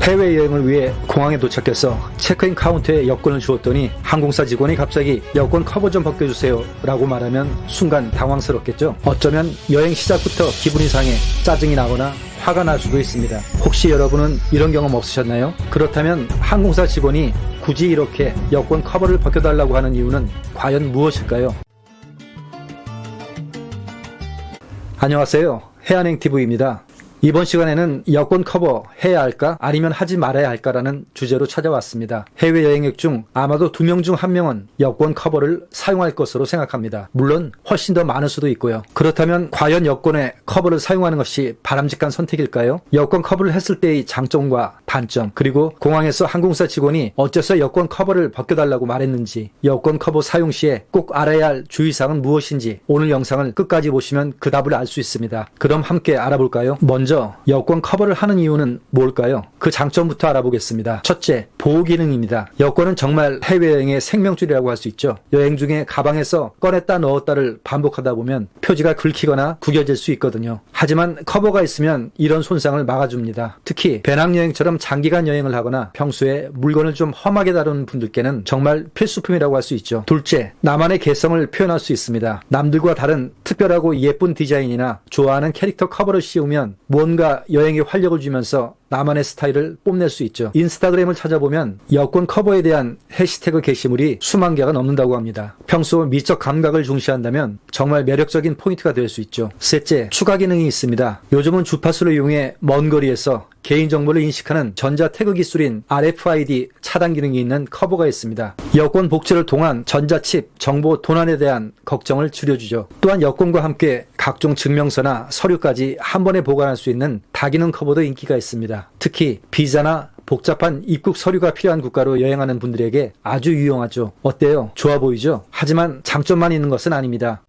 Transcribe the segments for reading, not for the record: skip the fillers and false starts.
해외여행을 위해 공항에 도착해서 체크인 카운터에 여권을 주었더니 항공사 직원이 갑자기 여권 커버 좀 벗겨주세요 라고 말하면 순간 당황스럽겠죠. 어쩌면 여행 시작부터 기분이 상해 짜증이 나거나 화가 날 수도 있습니다. 혹시 여러분은 이런 경험 없으셨나요? 그렇다면 항공사 직원이 굳이 이렇게 여권 커버를 벗겨달라고 하는 이유는 과연 무엇일까요? 안녕하세요. 해안행TV입니다. 이번 시간에는 여권 커버 해야 할까 아니면 하지 말아야 할까라는 주제로 찾아왔습니다. 해외여행객 중 아마도 2명 중 1명은 여권 커버를 사용할 것으로 생각합니다. 물론 훨씬 더 많을 수도 있고요. 그렇다면 과연 여권에 커버를 사용하는 것이 바람직한 선택일까요? 여권 커버를 했을 때의 장점과 단점, 그리고 공항에서 항공사 직원이 어째서 여권 커버를 벗겨달라고 말했는지, 여권 커버 사용 시에 꼭 알아야 할 주의사항은 무엇인지 오늘 영상을 끝까지 보시면 그 답을 알 수 있습니다. 그럼 함께 알아볼까요? 먼저 여권 커버를 하는 이유는 뭘까요? 그 장점부터 알아보겠습니다. 첫째, 보호 기능입니다. 여권은 정말 해외여행의 생명줄이라고 할 수 있죠. 여행 중에 가방에서 꺼냈다 넣었다를 반복하다 보면 표지가 긁히거나 구겨질 수 있거든요. 하지만 커버가 있으면 이런 손상을 막아줍니다. 특히 배낭여행처럼 장기간 여행을 하거나 평소에 물건을 좀 험하게 다루는 분들께는 정말 필수품이라고 할 수 있죠. 둘째, 나만의 개성을 표현할 수 있습니다. 남들과 다른 특별하고 예쁜 디자인이나 좋아하는 캐릭터 커버를 씌우면 뭔가 여행에 활력을 주면서 나만의 스타일을 뽐낼 수 있죠. 인스타그램을 찾아보면 여권 커버에 대한 해시태그 게시물이 수만 개가 넘는다고 합니다. 평소 미적 감각을 중시한다면 정말 매력적인 포인트가 될 수 있죠. 셋째, 추가 기능이 있습니다. 요즘은 주파수를 이용해 먼 거리에서 개인정보를 인식하는 전자 태그 기술인 RFID 차단 기능이 있는 커버가 있습니다. 여권 복제를 통한 전자칩 정보 도난에 대한 걱정을 줄여주죠. 또한 여권과 함께 각종 증명서나 서류까지 한 번에 보관할 수 있는 다기능 커버도 인기가 있습니다. 특히 비자나 복잡한 입국 서류가 필요한 국가로 여행하는 분들에게 아주 유용하죠. 어때요? 좋아 보이죠? 하지만 장점만 있는 것은 아닙니다.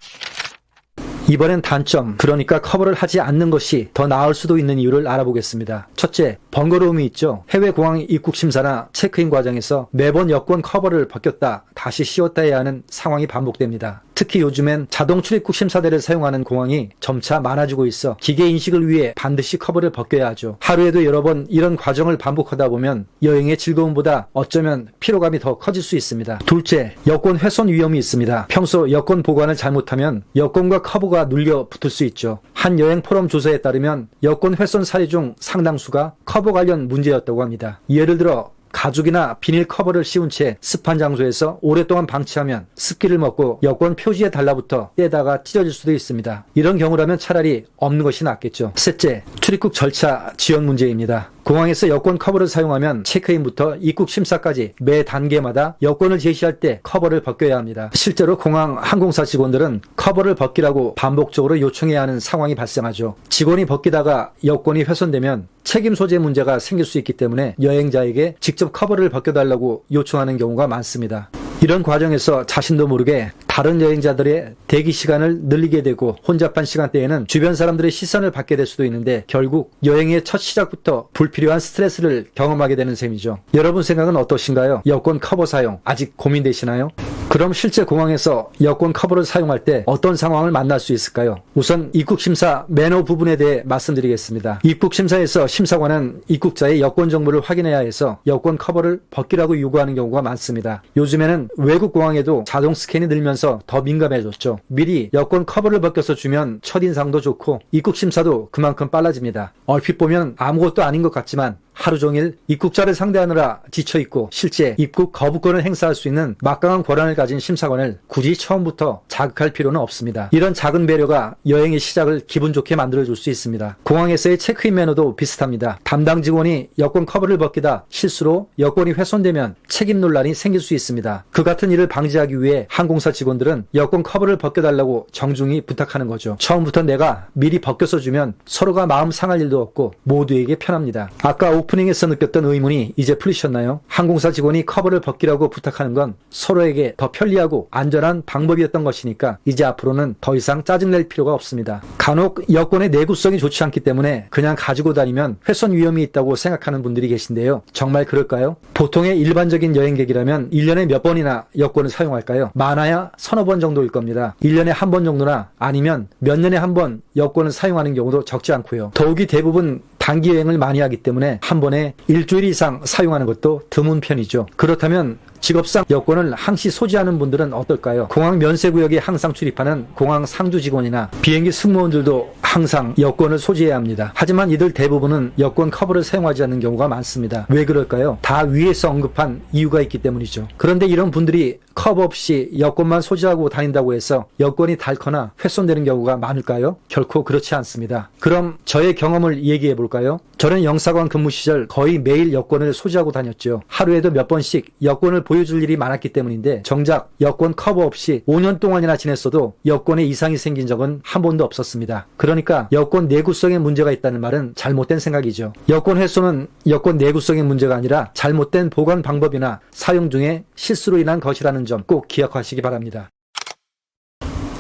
이번엔 단점, 그러니까 커버를 하지 않는 것이 더 나을 수도 있는 이유를 알아보겠습니다. 첫째, 번거로움이 있죠. 해외 공항 입국 심사나 체크인 과정에서 매번 여권 커버를 벗겼다 다시 씌웠다 해야 하는 상황이 반복됩니다. 특히 요즘엔 자동 출입국 심사대를 사용하는 공항이 점차 많아지고 있어 기계 인식을 위해 반드시 커버를 벗겨야 하죠. 하루에도 여러 번 이런 과정을 반복하다 보면 여행의 즐거움보다 어쩌면 피로감이 더 커질 수 있습니다. 둘째, 여권 훼손 위험이 있습니다. 평소 여권 보관을 잘못하면 여권과 커버가 눌려 붙을 수 있죠. 한 여행 포럼 조사에 따르면 여권 훼손 사례 중 상당수가 커버 관련 문제였다고 합니다. 예를 들어 가죽이나 비닐 커버를 씌운 채 습한 장소에서 오랫동안 방치하면 습기를 먹고 여권 표지에 달라붙어 떼다가 찢어질 수도 있습니다. 이런 경우라면 차라리 없는 것이 낫겠죠. 셋째, 출입국 절차 지연 문제입니다. 공항에서 여권 커버를 사용하면 체크인부터 입국 심사까지 매 단계마다 여권을 제시할 때 커버를 벗겨야 합니다. 실제로 공항 항공사 직원들은 커버를 벗기라고 반복적으로 요청해야 하는 상황이 발생하죠. 직원이 벗기다가 여권이 훼손되면 책임 소재 문제가 생길 수 있기 때문에 여행자에게 직접 커버를 벗겨달라고 요청하는 경우가 많습니다. 이런 과정에서 자신도 모르게 다른 여행자들의 대기 시간을 늘리게 되고 혼잡한 시간대에는 주변 사람들의 시선을 받게 될 수도 있는데 결국 여행의 첫 시작부터 불필요한 스트레스를 경험하게 되는 셈이죠. 여러분 생각은 어떠신가요? 여권 커버 사용 아직 고민되시나요? 그럼 실제 공항에서 여권 커버를 사용할 때 어떤 상황을 만날 수 있을까요? 우선 입국심사 매너 부분에 대해 말씀드리겠습니다. 입국심사에서 심사관은 입국자의 여권 정보를 확인해야 해서 여권 커버를 벗기라고 요구하는 경우가 많습니다. 요즘에는 외국 공항에도 자동 스캔이 늘면서 더 민감해졌죠. 미리 여권 커버를 벗겨서 주면 첫인상도 좋고 입국심사도 그만큼 빨라집니다. 얼핏 보면 아무것도 아닌 것 같지만 하루 종일 입국자를 상대하느라 지쳐있고 실제 입국 거부권을 행사할 수 있는 막강한 권한을 가진 심사관을 굳이 처음부터 자극할 필요는 없습니다. 이런 작은 배려가 여행의 시작을 기분 좋게 만들어줄 수 있습니다. 공항에서의 체크인 매너도 비슷합니다. 담당 직원이 여권 커버를 벗기다 실수로 여권이 훼손되면 책임 논란이 생길 수 있습니다. 그 같은 일을 방지하기 위해 항공사 직원들은 여권 커버를 벗겨달라고 정중히 부탁하는 거죠. 처음부터 내가 미리 벗겨서 주면 서로가 마음 상할 일도 없고 모두에게 편합니다. 아까 오프닝에서 느꼈던 의문이 이제 풀리셨나요? 항공사 직원이 커버를 벗기라고 부탁하는 건 서로에게 더 편리하고 안전한 방법이었던 것이니까 이제 앞으로는 더 이상 짜증낼 필요가 없습니다. 간혹 여권의 내구성이 좋지 않기 때문에 그냥 가지고 다니면 훼손 위험이 있다고 생각하는 분들이 계신데요. 정말 그럴까요? 보통의 일반적인 여행객이라면 1년에 몇 번이나 여권을 사용할까요? 많아야 서너 번 정도일 겁니다. 1년에 한 번 정도나 아니면 몇 년에 한 번 여권을 사용하는 경우도 적지 않고요. 더욱이 대부분 단기 여행을 많이 하기 때문에 한 번에 일주일 이상 사용하는 것도 드문 편이죠. 그렇다면 직업상 여권을 항시 소지하는 분들은 어떨까요? 공항 면세구역에 항상 출입하는 공항 상주 직원이나 비행기 승무원들도 항상 여권을 소지해야 합니다. 하지만 이들 대부분은 여권 커버를 사용하지 않는 경우가 많습니다. 왜 그럴까요? 다 위에서 언급한 이유가 있기 때문이죠. 그런데 이런 분들이 커버 없이 여권만 소지하고 다닌다고 해서 여권이 닳거나 훼손되는 경우가 많을까요? 결코 그렇지 않습니다. 그럼 저의 경험을 얘기해 볼까요? 저는 영사관 근무 시절 거의 매일 여권을 소지하고 다녔죠. 하루에도 몇 번씩 여권을 보여줄 일이 많았기 때문인데 정작 여권 커버 없이 5년 동안이나 지냈어도 여권에 이상이 생긴 적은 한 번도 없었습니다. 그러니까 여권 내구성에 문제가 있다는 말은 잘못된 생각이죠. 여권 훼손은 여권 내구성의 문제가 아니라 잘못된 보관 방법이나 사용 중에 실수로 인한 것이라는 점 꼭 기억하시기 바랍니다.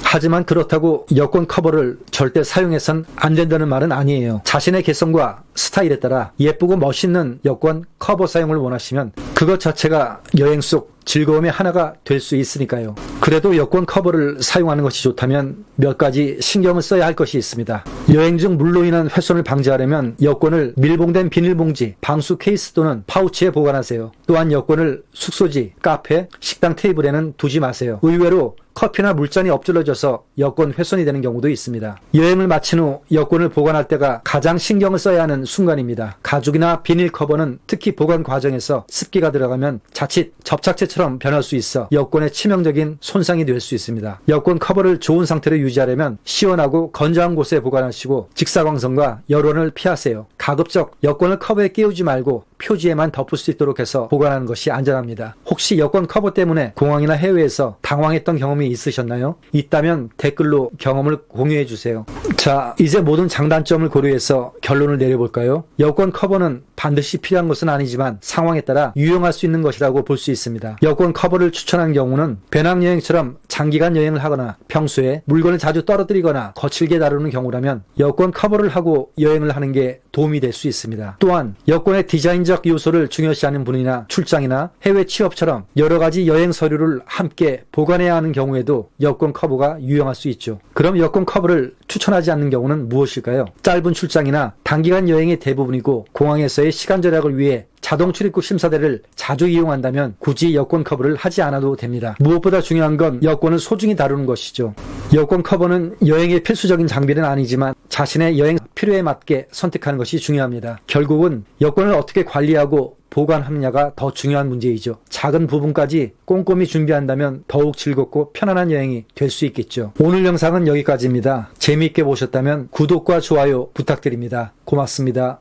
하지만 그렇다고 여권 커버를 절대 사용해선 안 된다는 말은 아니에요. 자신의 개성과 스타일에 따라 예쁘고 멋있는 여권 커버 사용을 원하시면 그것 자체가 여행 속 즐거움의 하나가 될 수 있으니까요. 그래도 여권 커버를 사용하는 것이 좋다면 몇 가지 신경을 써야 할 것이 있습니다. 여행 중 물로 인한 훼손을 방지하려면 여권을 밀봉된 비닐봉지, 방수 케이스 또는 파우치에 보관하세요. 또한 여권을 숙소지, 카페, 식당 테이블에는 두지 마세요. 의외로 커피나 물잔이 엎질러져서 여권 훼손이 되는 경우도 있습니다. 여행을 마친 후 여권을 보관할 때가 가장 신경을 써야 하는 순간입니다. 가죽이나 비닐 커버는 특히 보관 과정에서 습기가 들어가면 자칫 접착제처럼 변할 수 있어 여권에 치명적인 손상이 될 수 있습니다. 여권 커버를 좋은 상태로 유지하려면 시원하고 건조한 곳에 보관하시고 직사광선과 열원을 피하세요. 가급적 여권을 커버에 끼우지 말고 표지에만 덮을 수 있도록 해서 보관하는 것이 안전합니다. 혹시 여권 커버 때문에 공항이나 해외에서 당황했던 경험이 있으셨나요? 있다면 댓글로 경험을 공유해 주세요. 자, 이제 모든 장단점을 고려해서 결론을 내려볼까요? 여권 커버는 반드시 필요한 것은 아니지만 상황에 따라 유용할 수 있는 것이라고 볼 수 있습니다. 여권 커버를 추천하는 경우는 배낭여행처럼 장기간 여행을 하거나 평소에 물건을 자주 떨어뜨리거나 거칠게 다루는 경우라면 여권 커버를 하고 여행을 하는 게 도움이 될 수 있습니다. 또한 여권의 디자인적 요소를 중요시하는 분이나 출장이나 해외 취업처럼 여러 가지 여행 서류를 함께 보관해야 하는 경우에도 여권 커버가 유용할 수 있죠. 그럼 여권 커버를 추천하지 않는 경우는 무엇일까요? 짧은 출장이나 단기간 여행이 대부분이고 공항에서의 시간 절약을 위해 자동 출입국 심사대를 자주 이용한다면 굳이 여권 커버를 하지 않아도 됩니다. 무엇보다 중요한 건 여권을 소중히 다루는 것이죠. 여권 커버는 여행의 필수적인 장비는 아니지만 자신의 여행 필요에 맞게 선택하는 것이 중요합니다. 결국은 여권을 어떻게 관리하고 보관하느냐가 더 중요한 문제이죠. 작은 부분까지 꼼꼼히 준비한다면 더욱 즐겁고 편안한 여행이 될 수 있겠죠. 오늘 영상은 여기까지입니다. 재미있게 보셨다면 구독과 좋아요 부탁드립니다. 고맙습니다.